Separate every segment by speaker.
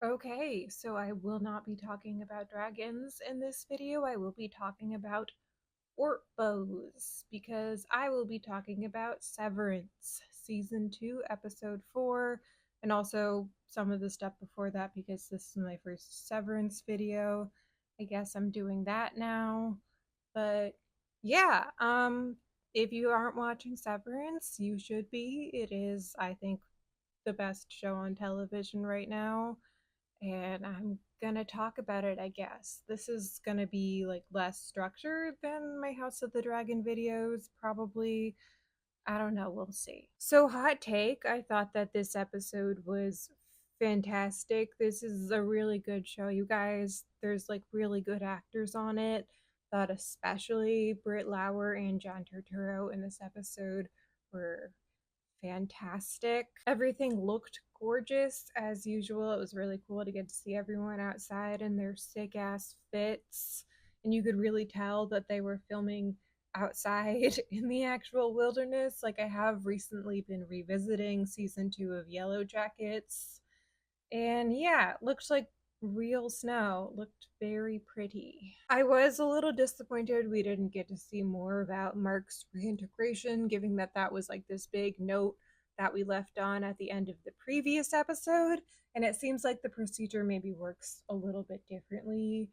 Speaker 1: Okay, so I will not be talking about dragons in this video. I will be talking about Ortbows because I will be talking about Severance, Season 2, Episode 4, and also some of the stuff before that because this is my first Severance video. I guess I'm doing that now. But yeah, if you aren't watching Severance, you should be. It is, I think, the best show on television right now, and I'm gonna talk about it, I guess. This is gonna be like less structured than my House of the Dragon videos, probably. I don't know, we'll see. So, hot take, I thought that this episode was fantastic. This is a really good show, you guys. There's like really good actors on it. Thought especially Britt Lauer and John Turturro in this episode were fantastic. Everything looked gorgeous as usual. It was really cool to get to see everyone outside in their sick ass fits. And you could really tell that they were filming outside in the actual wilderness. Like, I have recently been revisiting season 2 of Yellow Jackets. And yeah, it looks like real snow. Looked very pretty. I was a little disappointed we didn't get to see more about Mark's reintegration, given that that was like this big note that we left on at the end of the previous episode. And it seems like the procedure maybe works a little bit differently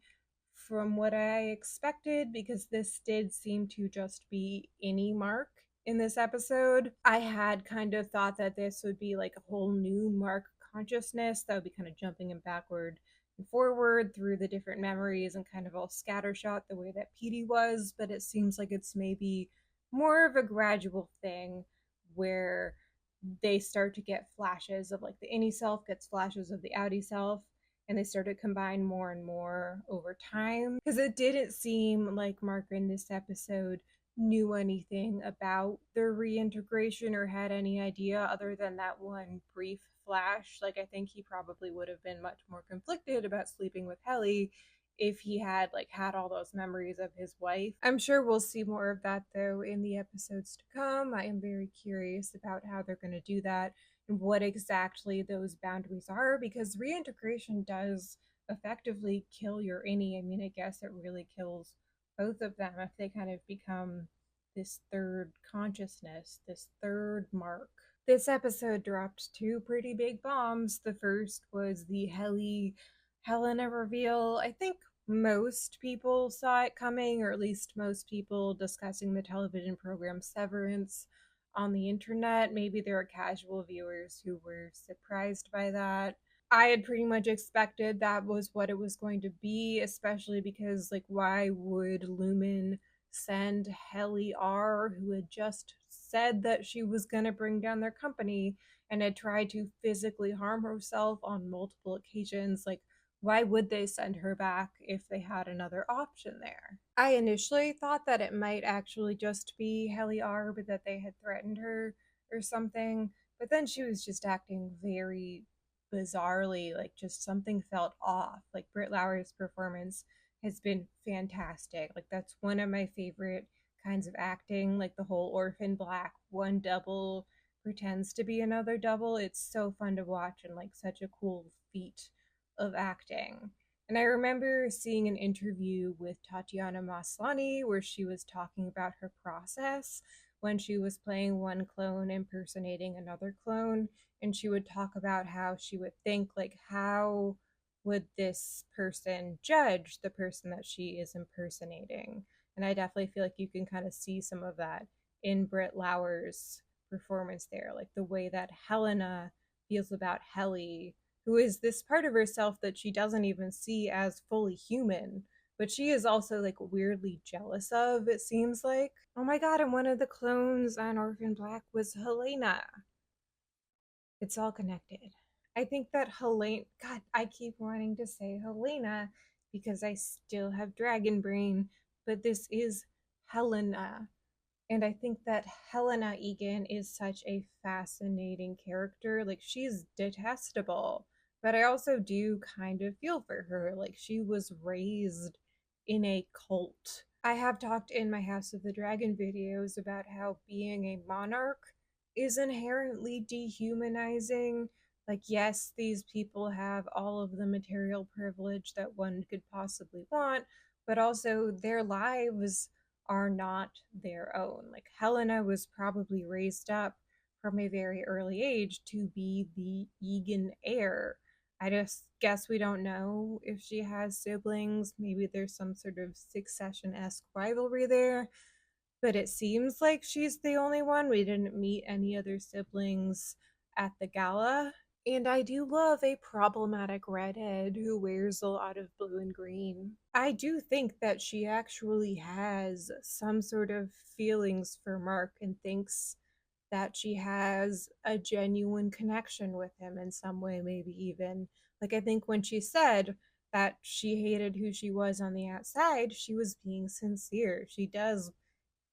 Speaker 1: from what I expected, because this did seem to just be any Mark in this episode. I had kind of thought that this would be like a whole new Mark consciousness that would be kind of jumping him backward and forward through the different memories and kind of all scattershot the way that Petey was, but it seems like it's maybe more of a gradual thing where they start to get flashes of like the innie self gets flashes of the outie self, and they start to combine more and more over time, because it didn't seem like Mark in this episode knew anything about their reintegration or had any idea other than that one brief flash. Like, I think he probably would have been much more conflicted about sleeping with Helly if he had like had all those memories of his wife. I'm sure we'll see more of that though in the episodes to come. I am very curious about how they're going to do that and what exactly those boundaries are, because reintegration does effectively kill your innie. I mean, I guess it really kills both of them if they kind of become this third consciousness, this third Mark. This episode dropped two pretty big bombs. The first was the Helena reveal. I think most people saw it coming, or at least most people discussing the television program Severance on the internet. Maybe there are casual viewers who were surprised by that. I had pretty much expected that was what it was going to be, especially because, like, why would Lumen send Helly R, who had just said that she was going to bring down their company and had tried to physically harm herself on multiple occasions? Like, why would they send her back if they had another option there? I initially thought that it might actually just be Helly R, but that they had threatened her or something. But then she was just acting very bizarrely, like just something felt off. Like, Britt Lauer's performance has been fantastic. Like, that's one of my favorite kinds of acting, like the whole Orphan Black one double pretends to be another double. It's so fun to watch and like such a cool feat of acting. And I remember seeing an interview with Tatiana Maslany where she was talking about her process when she was playing one clone impersonating another clone. And she would talk about how she would think, like, how would this person judge the person that she is impersonating? And I definitely feel like you can kind of see some of that in Britt Lauer's performance there, like the way that Helena feels about Helly, who is this part of herself that she doesn't even see as fully human, but she is also like weirdly jealous of, it seems like. Oh my god, and one of the clones on Orphan Black was Helena. It's all connected. I think that Helena, God, I keep wanting to say Helena because I still have dragon brain, but this is Helena. And I think that Helena Egan is such a fascinating character. Like, she's detestable, but I also do kind of feel for her. Like, she was raised in a cult. I have talked in my House of the Dragon videos about how being a monarch is inherently dehumanizing, Like, yes, these people have all of the material privilege that one could possibly want, but also their lives are not their own. Like, Helena was probably raised up from a very early age to be the Egan heir. I just guess we don't know if she has siblings. Maybe there's some sort of succession-esque rivalry there, but it seems like she's the only one. We didn't meet any other siblings at the gala. And I do love a problematic redhead who wears a lot of blue and green. I do think that she actually has some sort of feelings for Mark and thinks that she has a genuine connection with him in some way, maybe even. Like, I think when she said that she hated who she was on the outside, she was being sincere. She does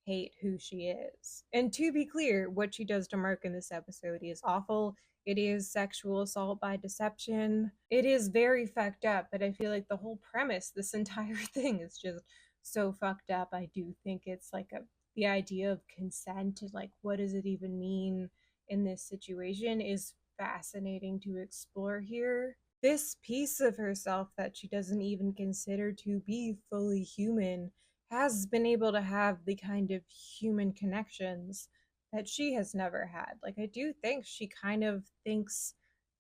Speaker 1: hate who she is. And to be clear, what she does to Mark in this episode is awful. It is sexual assault by deception. It is very fucked up, but I feel like the whole premise, this entire thing, is just so fucked up. I do think it's like the idea of consent, like what does it even mean in this situation, is fascinating to explore here. This piece of herself that she doesn't even consider to be fully human has been able to have the kind of human connections that she has never had. Like, I do think she kind of thinks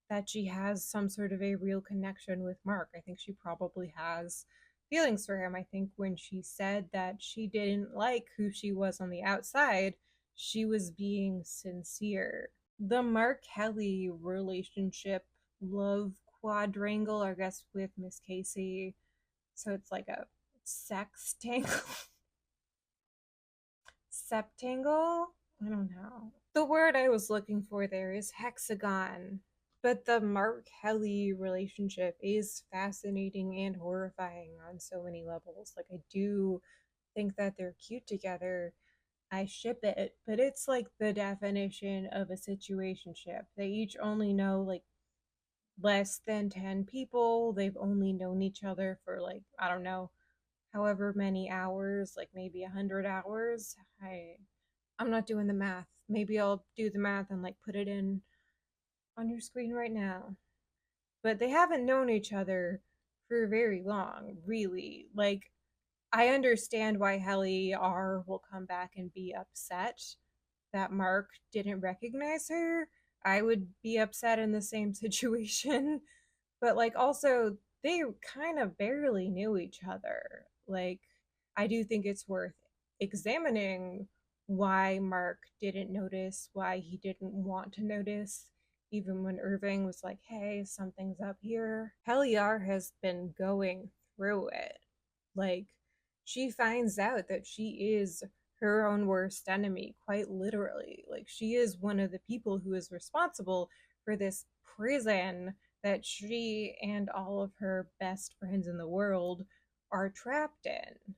Speaker 1: that she has some sort of a real connection with Mark. I think she probably has feelings for him. I think when she said that she didn't like who she was on the outside, she was being sincere. The Mark Kelly relationship love quadrangle, I guess, with Miss Casey. So it's like a sextangle. Septangle? I don't know. The word I was looking for there is hexagon. But the Mark Kelly relationship is fascinating and horrifying on so many levels. Like, I do think that they're cute together. I ship it, but it's like the definition of a situationship. They each only know like less than 10 people. They've only known each other for like, I don't know, however many hours, like maybe 100 hours. I'm not doing the math. Maybe I'll do the math and like put it in on your screen right now. But they haven't known each other for very long, really. Like, I understand why Helly R will come back and be upset that Mark didn't recognize her. I would be upset in the same situation. But like, also, they kind of barely knew each other. Like, I do think it's worth examining why Mark didn't notice, why he didn't want to notice, even when Irving was like, hey, something's up here. Heliar has been going through it. Like, she finds out that she is her own worst enemy, quite literally. Like, she is one of the people who is responsible for this prison that she and all of her best friends in the world are trapped in.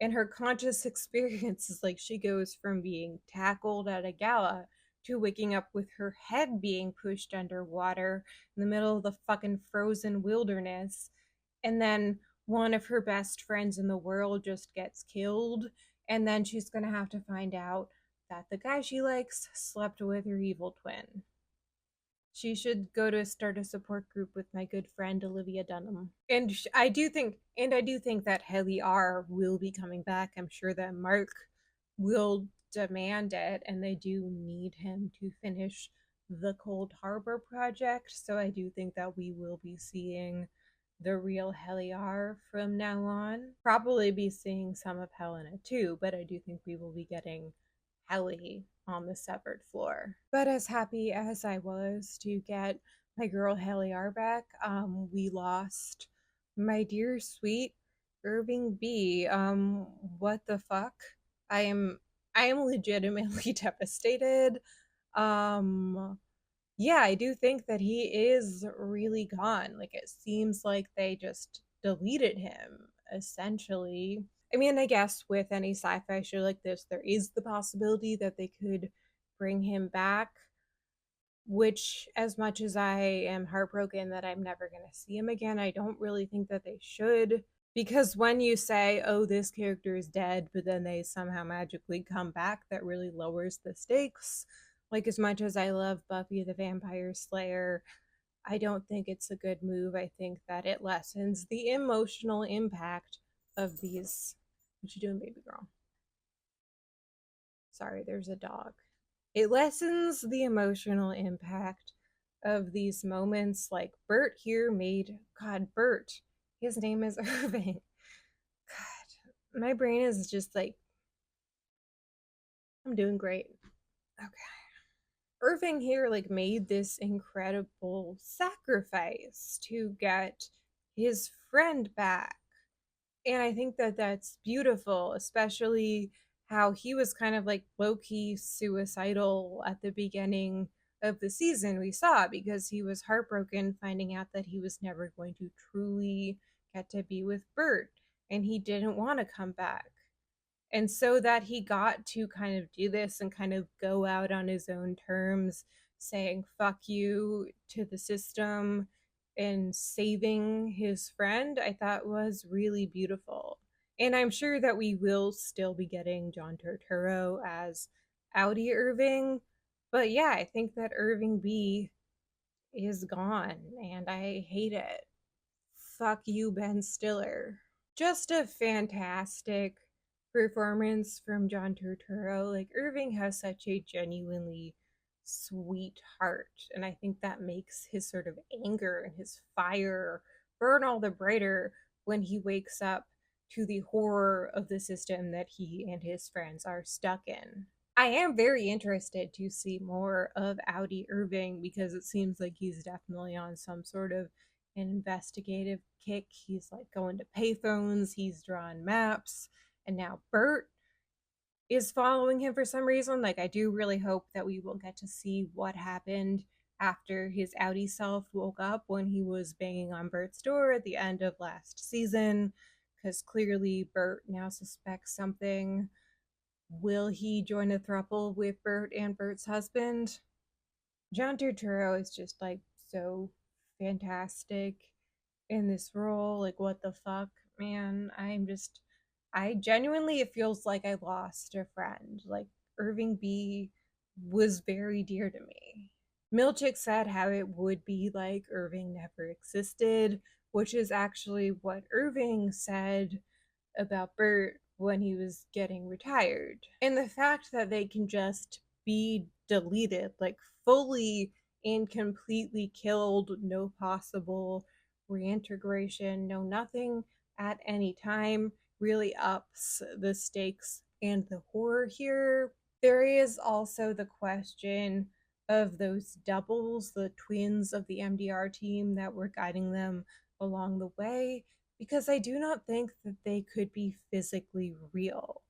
Speaker 1: And her conscious experience is like she goes from being tackled at a gala to waking up with her head being pushed underwater in the middle of the fucking frozen wilderness. And then one of her best friends in the world just gets killed. And then she's going to have to find out that the guy she likes slept with her evil twin. She should go to start a support group with my good friend Olivia Dunham. And I do think that Helly R will be coming back. I'm sure that Mark will demand it, and they do need him to finish the Cold Harbor project. So I do think that we will be seeing the real Helly R from now on. Probably be seeing some of Helena too, but I do think we will be getting Helly on the severed floor. But as happy as I was to get my girl Helly R back, we lost my dear sweet Irving B. What the fuck? I am I am legitimately devastated. Um yeah, I do think that he is really gone. Like, it seems like they just deleted him, essentially. I mean, I guess with any sci fi show like this, there is the possibility that they could bring him back, which, as much as I am heartbroken that I'm never going to see him again, I don't really think that they should. Because when you say, oh, this character is dead, but then they somehow magically come back, that really lowers the stakes. Like, as much as I love Buffy the Vampire Slayer, I don't think it's a good move. I think that it lessens the emotional impact of these. What you doing, baby girl? Sorry, there's a dog. It lessens the emotional impact of these moments. Like Bert here made, God, Bert, his name is Irving. God, my brain is just like, I'm doing great. Okay. Irving here like made this incredible sacrifice to get his friend back. And I think that that's beautiful, especially how he was kind of like low-key suicidal at the beginning of the season. We saw because he was heartbroken finding out that he was never going to truly get to be with Bert, and he didn't want to come back. And so that he got to kind of do this and kind of go out on his own terms, saying fuck you to the system and saving his friend, I thought was really beautiful. And I'm sure that we will still be getting John Turturro as Audi Irving. But yeah, I think that Irving B is gone and I hate it. Fuck you, Ben Stiller. Just a fantastic performance from John Turturro. Like Irving has such a genuinely sweet heart, and I think that makes his sort of anger and his fire burn all the brighter when he wakes up to the horror of the system that he and his friends are stuck in. I am very interested to see more of Audi Irving because it seems like he's definitely on some sort of an investigative kick. He's like going to payphones, he's drawing maps, and now Bert is following him for some reason. Like, I do really hope that we will get to see what happened after his Audi self woke up when he was banging on Bert's door at the end of last season, because clearly Bert now suspects something. Will he join a throuple with Bert and Bert's husband? John Turturro is just like so fantastic in this role. Like, what the fuck, man? I genuinely, it feels like I lost a friend. Like, Irving B was very dear to me. Milchick said how it would be like Irving never existed, which is actually what Irving said about Bert when he was getting retired. And the fact that they can just be deleted, like fully and completely killed, no possible reintegration, no nothing at any time, really ups the stakes and the horror here. There is also the question of those doubles, the twins of the MDR team that were guiding them along the way, because I do not think that they could be physically real.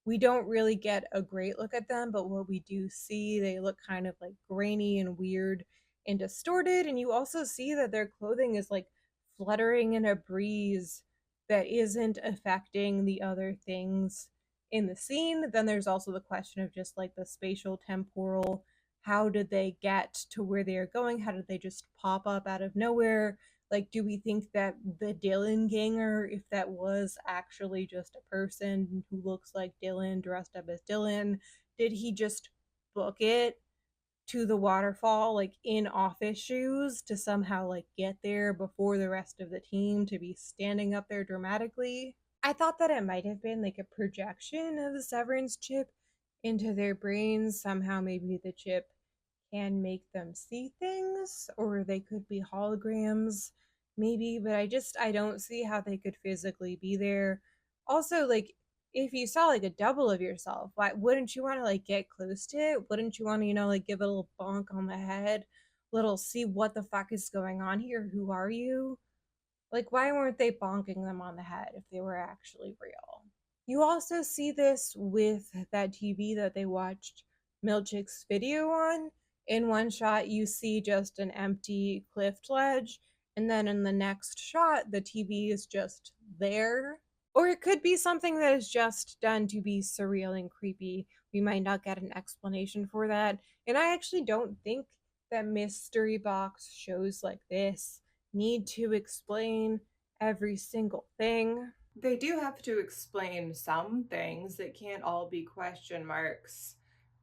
Speaker 1: We don't really get a great look at them, but what we do see, they look kind of like grainy and weird and distorted. And you also see that their clothing is like fluttering in a breeze that isn't affecting the other things in the scene. Then there's also the question of just like the spatial temporal. How did they get to where they are going? How did they just pop up out of nowhere? Like, do we think that the Dylan ganger, if that was actually just a person who looks like Dylan dressed up as Dylan, did he just book it to the waterfall like in office shoes to somehow like get there before the rest of the team to be standing up there dramatically? I thought that it might have been like a projection of the Severance chip into their brains. Somehow maybe the chip can make them see things, or they could be holograms maybe, but I don't see how they could physically be there. Also, like, if you saw like a double of yourself, why wouldn't you want to like get close to it? Wouldn't you want to, like give it a little bonk on the head, little see what the fuck is going on here, who are you? Like, why weren't they bonking them on the head if they were actually real? You also see this with that TV that they watched Milchick's video on. In one shot, you see just an empty cliff ledge, and then in the next shot, the TV is just there. Or it could be something that is just done to be surreal and creepy. We might not get an explanation for that. And I actually don't think that mystery box shows like this need to explain every single thing.
Speaker 2: They do have to explain some things. It can't all be question marks.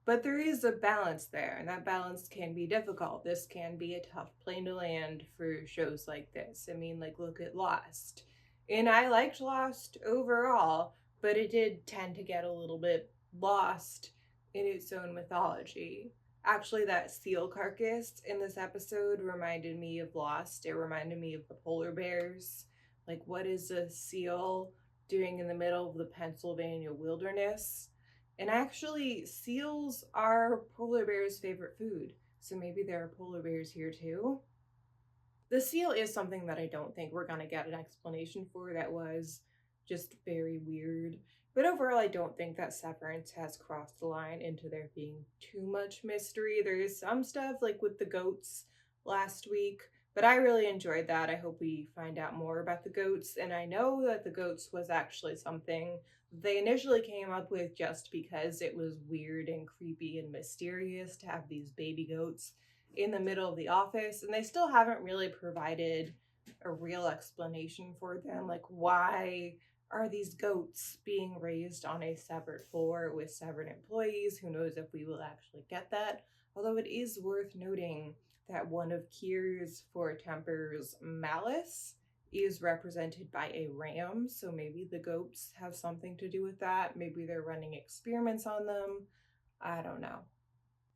Speaker 2: But there is a balance there, and that balance can be difficult. This can be a tough plane to land for shows like this. I mean, like, look at Lost. And I liked Lost overall, but it did tend to get a little bit lost in its own mythology. Actually, that seal carcass in this episode reminded me of Lost. It reminded me of the polar bears. Like, what is a seal doing in the middle of the Pennsylvania wilderness? And actually, seals are polar bears' favorite food. So maybe there are polar bears here too. The seal is something that I don't think we're going to get an explanation for. That was just very weird. But overall, I don't think that Severance has crossed the line into there being too much mystery. There is some stuff like with the goats last week, but I really enjoyed that. I hope we find out more about the goats. And I know that the goats was actually something they initially came up with just because it was weird and creepy and mysterious to have these baby goats in the middle of the office, and they still haven't really provided a real explanation for them. Like, why are these goats being raised on a severed floor with severed employees? Who knows if we will actually get that? Although it is worth noting that one of Kier's four tempers, Malice, is represented by a ram, so maybe the goats have something to do with that. Maybe they're running experiments on them. I don't know.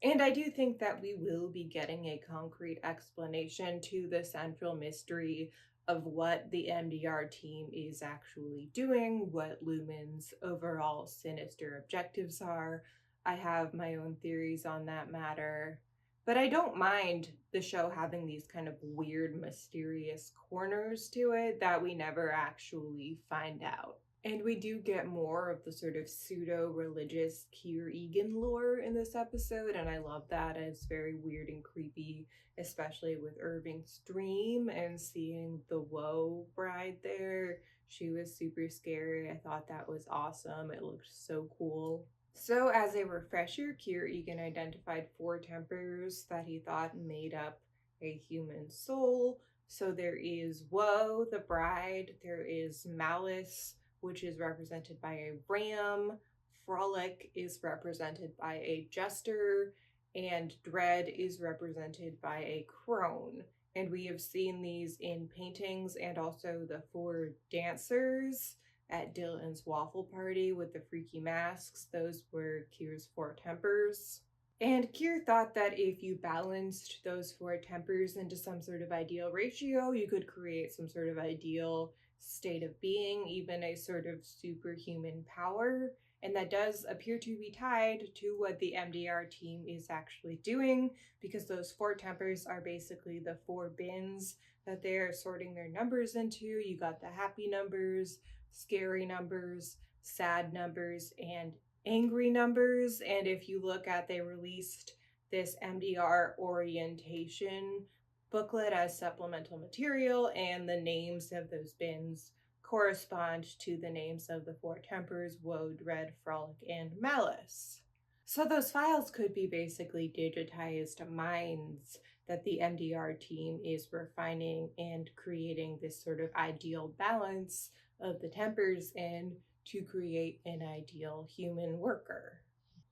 Speaker 2: And I do think that we will be getting a concrete explanation to the central mystery of what the MDR team is actually doing, what Lumen's overall sinister objectives are. I have my own theories on that matter. But I don't mind the show having these kind of weird, mysterious corners to it that we never actually find out. And we do get more of the sort of pseudo religious Kier Egan lore in this episode, and I love that. It's very weird and creepy, especially with Irving's dream and seeing the Woe bride there. She was super scary. I thought that was awesome. It looked so cool. So, as a refresher, Kier Egan identified four tempers that he thought made up a human soul. So, there is Woe, the bride, there is Malice, which is represented by a ram, Frolic is represented by a jester, and Dread is represented by a crone. And we have seen these in paintings and also the four dancers at Dylan's waffle party with the freaky masks. Those were Kier's four tempers. And Kier thought that if you balanced those four tempers into some sort of ideal ratio, you could create some sort of ideal state of being, even a sort of superhuman power. And that does appear to be tied to what the MDR team is actually doing, because those four tempers are basically the four bins that they're sorting their numbers into. You got the happy numbers, scary numbers, sad numbers, and angry numbers. And if you look at, they released this MDR orientation booklet as supplemental material, and the names of those bins correspond to the names of the four tempers: Woe, Dread, Frolic, and Malice. So those files could be basically digitized minds that the MDR team is refining and creating this sort of ideal balance of the tempers in to create an ideal human worker.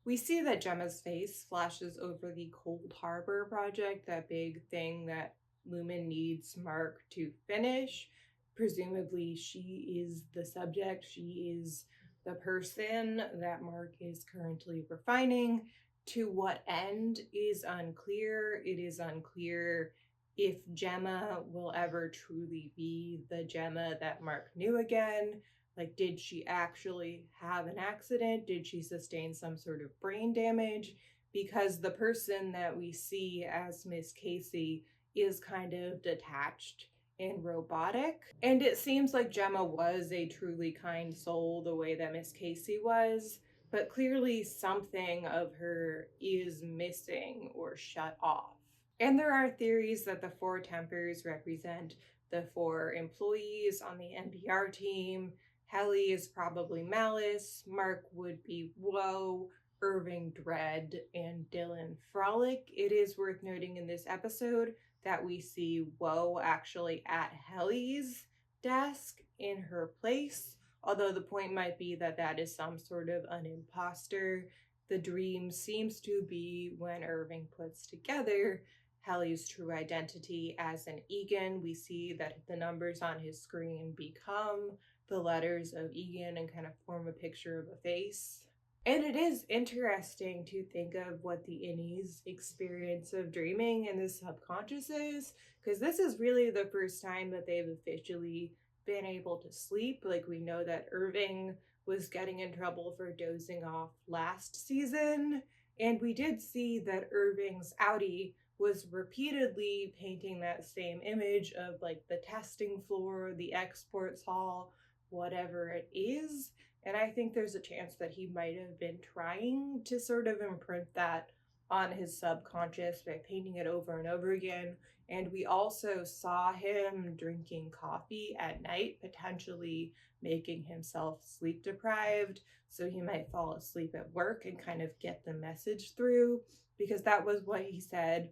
Speaker 2: We see that Gemma's face flashes over the Cold Harbor project, that big thing that Lumen needs Mark to finish. Presumably, she is the subject, she is the person that Mark is currently refining. To what end is unclear. It is unclear if Gemma will ever truly be the Gemma that Mark knew again. Like, did she actually have an accident? Did she sustain some sort of brain damage? Because the person that we see as Miss Casey is kind of detached and robotic. And it seems like Gemma was a truly kind soul the way that Miss Casey was, but clearly something of her is missing or shut off. And there are theories that the four tempers represent the four employees on the MDR team. Helly is probably Malice, Mark would be Woe, Irving Dread, and Dylan Frolic. It is worth noting in this episode that we see Woe actually at Helly's desk in her place, although the point might be that that is some sort of an imposter The dream seems to be when Irving puts together Helly's true identity as an Egan. We see that the numbers on his screen become the letters of Egan and kind of form a picture of a face. And it is interesting to think of what the innie's experience of dreaming in the subconscious is, because this is really the first time that they've officially been able to sleep. Like, we know that Irving was getting in trouble for dozing off last season, and we did see that Irving's Audi was repeatedly painting that same image of like the testing floor, the exports hall, whatever it is. And I think there's a chance that he might have been trying to sort of imprint that on his subconscious by painting it over and over again. And we also saw him drinking coffee at night, potentially making himself sleep deprived so he might fall asleep at work and kind of get the message through, because that was what he said.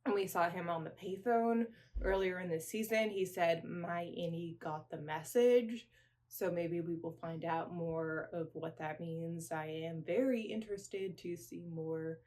Speaker 2: And we saw him on the payphone earlier in the season. He said, "My innie got the message." So maybe we will find out more of what that means. I am very interested to see more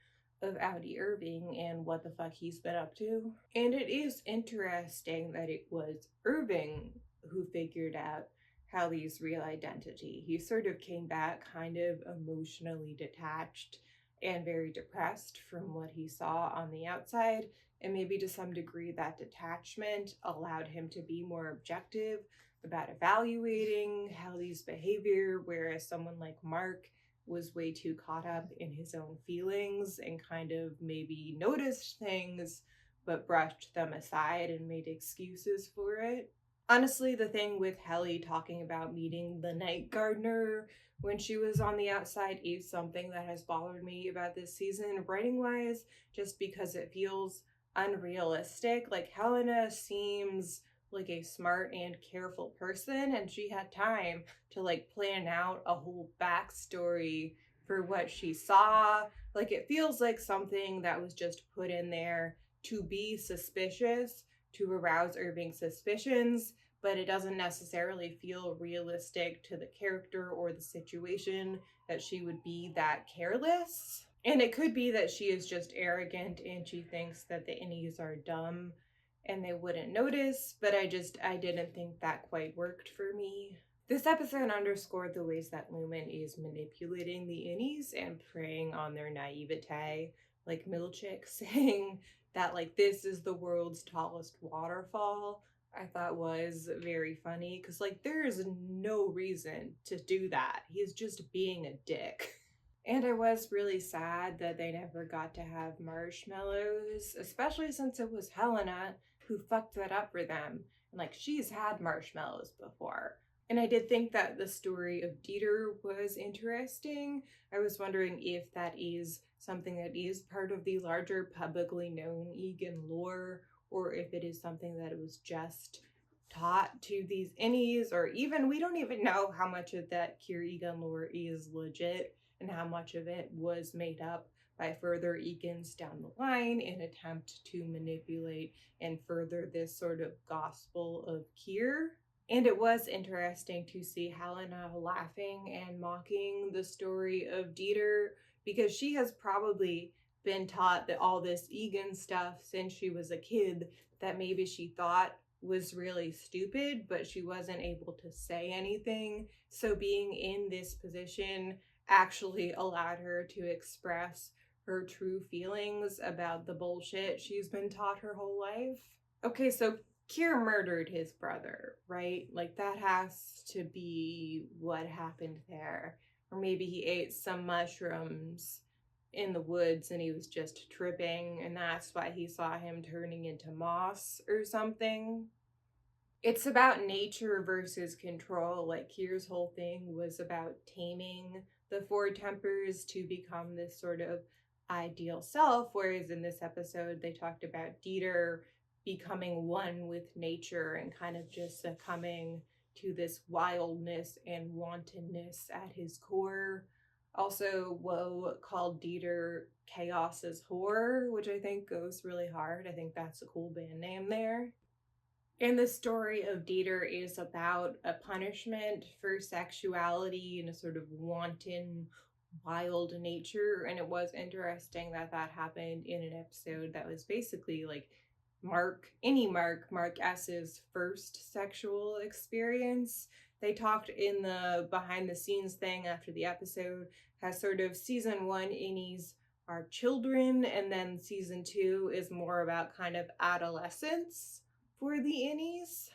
Speaker 2: of Audi Irving and what the fuck he's been up to. And it is interesting that it was Irving who figured out Hallie's real identity. He sort of came back kind of emotionally detached and very depressed from what he saw on the outside. And maybe to some degree, that detachment allowed him to be more objective about evaluating Hallie's behavior, whereas someone like Mark was way too caught up in his own feelings and kind of maybe noticed things but brushed them aside and made excuses for it. Honestly, the thing with Helly talking about meeting the night gardener when she was on the outside is something that has bothered me about this season, writing wise, just because it feels unrealistic. Like, Helena seems like a smart and careful person, and she had time to like plan out a whole backstory for what she saw. Like, it feels like something that was just put in there to be suspicious, to arouse Irving's suspicions, but it doesn't necessarily feel realistic to the character or the situation that she would be that careless. And it could be that she is just arrogant and she thinks that the innies are dumb and they wouldn't notice, but I didn't think that quite worked for me. This episode underscored the ways that Lumen is manipulating the innies and preying on their naivete, like Milchick saying that like this is the world's tallest waterfall. I thought was very funny because like there is no reason to do that. He's just being a dick. And I was really sad that they never got to have marshmallows, especially since it was Helena who fucked that up for them. And like she's had marshmallows before. And I did think that the story of Dieter was interesting. I was wondering if that is something that is part of the larger publicly known Egan lore, or if it is something that was just taught to these innies, or even we don't even know how much of that Kier Egan lore is legit and how much of it was made up by further Egans down the line in attempt to manipulate and further this sort of gospel of Kier. And it was interesting to see Helena laughing and mocking the story of Dieter, because she has probably been taught that all this Egan stuff since she was a kid that maybe she thought was really stupid, but she wasn't able to say anything. So being in this position actually allowed her to express her true feelings about the bullshit she's been taught her whole life. Okay, so Kier murdered his brother, right? Like that has to be what happened there. Or maybe he ate some mushrooms in the woods and he was just tripping, and that's why he saw him turning into moss or something. It's about nature versus control. Like Kier's whole thing was about taming the four tempers to become this sort of ideal self, whereas in this episode they talked about Dieter becoming one with nature and kind of just succumbing to this wildness and wantonness at his core. Also, Woe called Dieter Chaos's Whore, which I think goes really hard. I think that's a cool band name there. And the story of Dieter is about a punishment for sexuality in a sort of wanton wild nature. And it was interesting that that happened in an episode that was basically like Mark S's first sexual experience. They talked in the behind the scenes thing after the episode has sort of season one innies are children, and then season two is more about kind of adolescence for the innies.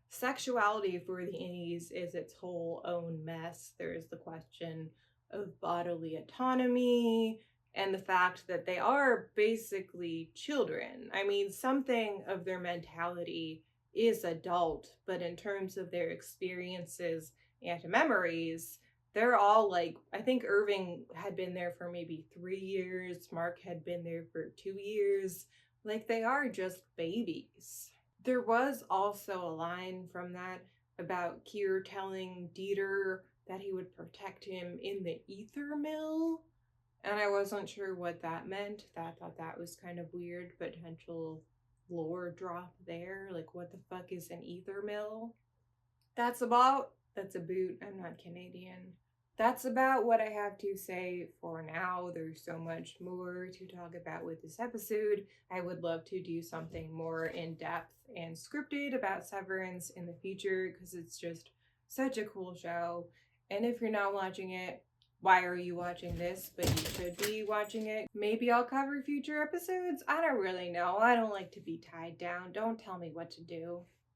Speaker 2: Sexuality for the innies is its whole own mess. There's the question of bodily autonomy and the fact that they are basically children. I mean, something of their mentality is adult, but in terms of their experiences and memories, they're all like, I think Irving had been there for maybe 3 years, Mark had been there for 2 years. Like, they are just babies. There was also a line from that about Kier telling Dieter that he would protect him in the ether mill. And I wasn't sure what that meant. I thought that was kind of weird, potential lore drop there. Like, what the fuck is an ether mill? That's a boot. I'm not Canadian. That's about what I have to say for now. There's so much more to talk about with this episode. I would love to do something more in depth and scripted about Severance in the future because it's just such a cool show. And if you're not watching it, why are you watching this? But you should be watching it. Maybe I'll cover future episodes. I don't really know. I don't like to be tied down. Don't tell me what to do.